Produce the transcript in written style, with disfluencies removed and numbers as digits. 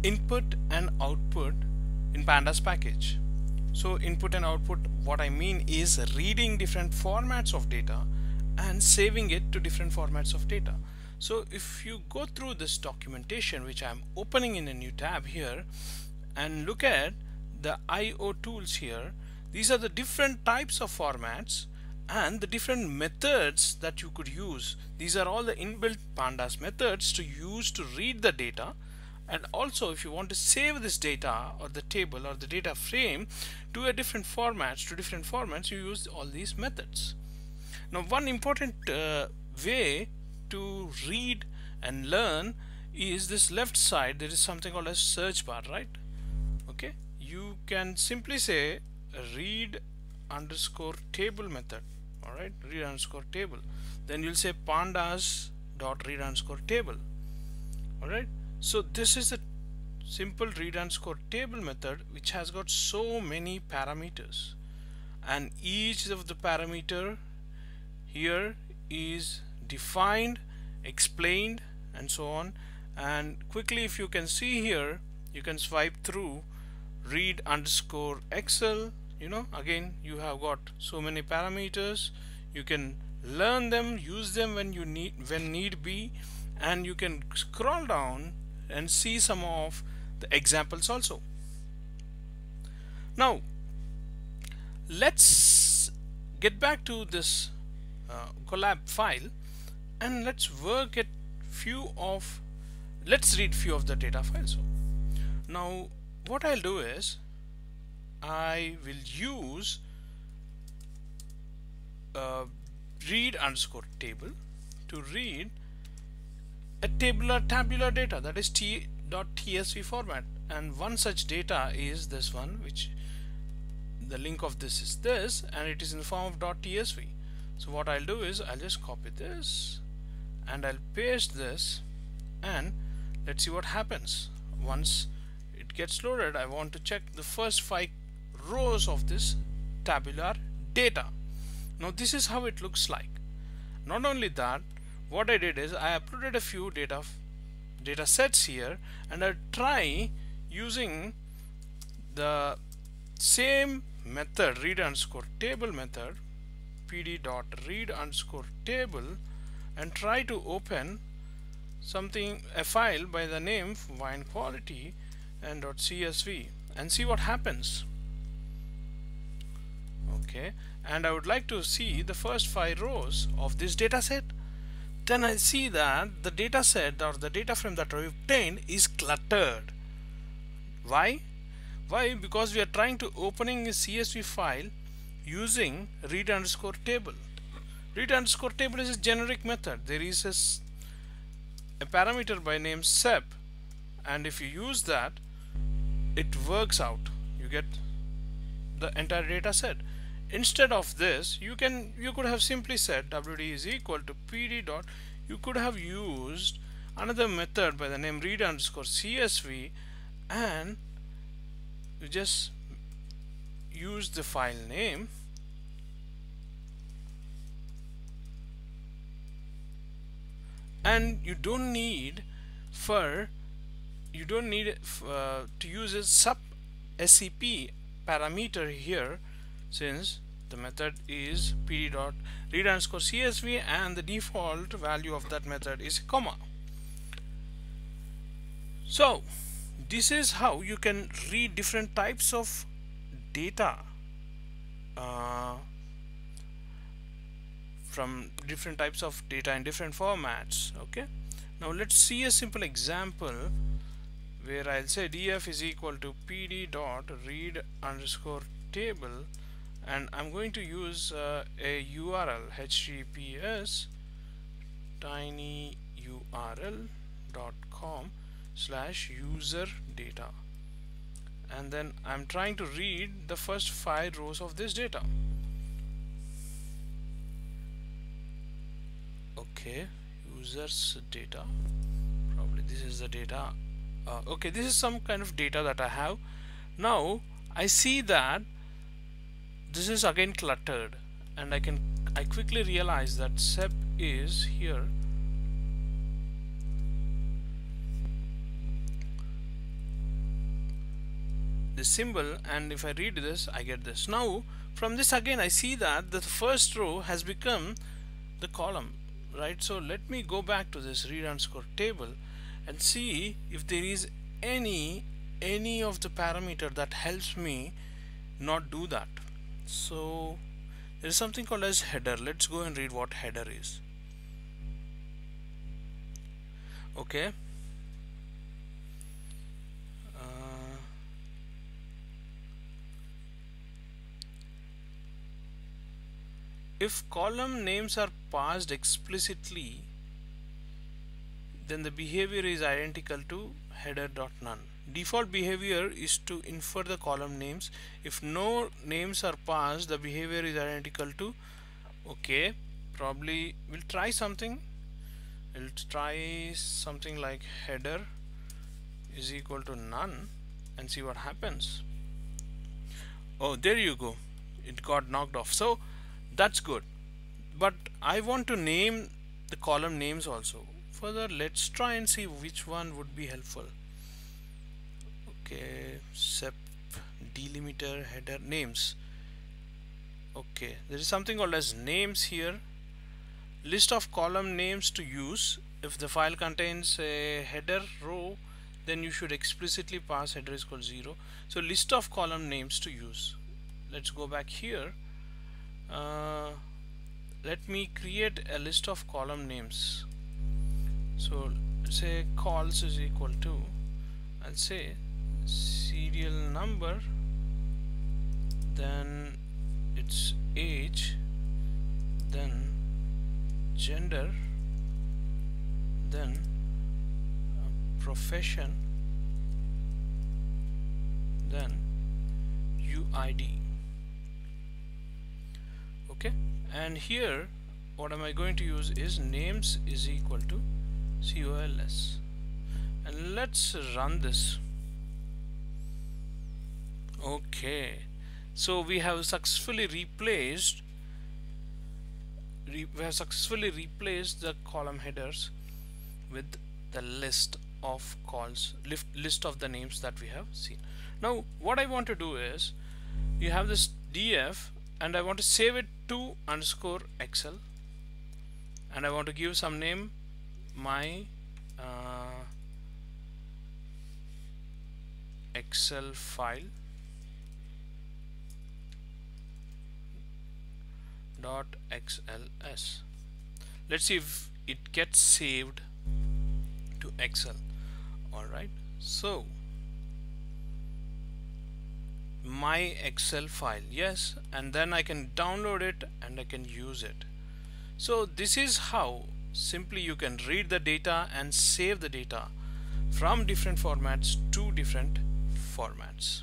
input and output in Pandas package. So input and output, what I mean is reading different formats of data and saving it to different formats of data. So if you go through this documentation, which I'm opening in a new tab here, and look at the IO tools here, these are the different types of formats and the different methods that you could use. These are all the inbuilt Pandas methods to use to read the data. And also, if you want to save this data or the table or the data frame to a different formats, you use all these methods. Now, one important way to read and learn is this left side. There is something called a search bar, right? Okay, you can simply say read underscore table method. All right, read underscore table. Then you'll say pandas dot read underscore table. All right. So this is a simple read underscore table method which has got so many parameters, and each of the parameter here is defined, explained, and so on. And quickly, if you can see here, you can swipe through read underscore Excel. You know, again, you have got so many parameters. You can learn them, use them when need be, and you can scroll down and see some of the examples also. Now let's get back to this collab file, and let's read few of the data files. So now what I'll do is I will use read underscore table to read a tabular data, that is t.tsv format, and one such data is this one, which the link of this is this, and it is in the form of .tsv. So what I'll do is I'll just copy this and I'll paste this, and let's see what happens. Once it gets loaded, I want to check the first 5 rows of this tabular data. Now this is how it looks like. Not only that, what I did is I uploaded a few data sets here, and I try using the same method, read underscore table method, pd.read underscore table, and try to open a file by the name wine quality and .csv and see what happens. Okay, and I would like to see the first 5 rows of this data set. Then I see that the data set or the data frame that I obtained is cluttered. Why? Because we are trying to opening a CSV file using read underscore table. Read underscore table is a generic method. There is a parameter by name sep, and if you use that, it works out. You get the entire data set. Instead of this, you could have simply said wd is equal to pd dot. You could have used another method by the name read underscore csv, and you just use the file name and you don't need to use a sub sep parameter here, since the method is pd.read underscore csv and the default value of that method is comma. So this is how you can read different types of data from different types of data in different formats. Okay, now let's see a simple example where I'll say df is equal to pd.read underscore table, and I'm going to use a URL, https tinyurl.com/user data, and then I'm trying to read the first 5 rows of this data. Okay, users data, probably this is the data. Okay, this is some kind of data that I have. Now I see that this is again cluttered, and I quickly realize that sep is here. this symbol, and if I read this, I get this. Now from this again I see that the first row has become the column, right? So let me go back to this read underscore table and see if there is any of the parameter that helps me not do that. So there is something called as header. Let's go and read what header is. Okay, if column names are passed explicitly, then the behavior is identical to header.none. Default behavior is to infer the column names. If no names are passed, the behavior is identical to, okay, probably we'll try something. We'll try something like header is equal to none and see what happens. Oh, there you go, it got knocked off. So that's good, but I want to name the column names also. Further, let's try and see which one would be helpful. Okay, sep delimiter header names. Okay, there is something called as names here. List of column names to use. If the file contains a header row, then you should explicitly pass header is equal to 0. So list of column names to use. Let's go back here. Let me create a list of column names. So say calls is equal to, I'll say serial number, then its age, then gender, then profession, then UID. Okay, and here what am I going to use is names is equal to COLS, and let's run this. Okay, so we have successfully replaced the column headers with the list of calls, list of the names that we have seen. Now what I want to do is, you have this df and I want to save it to _excel, and I want to give some name, my Excel file .xls. Let's see if it gets saved to Excel. Alright, so my Excel file, yes, and then I can download it and I can use it. So this is how simply you can read the data and save the data from different formats to different formats.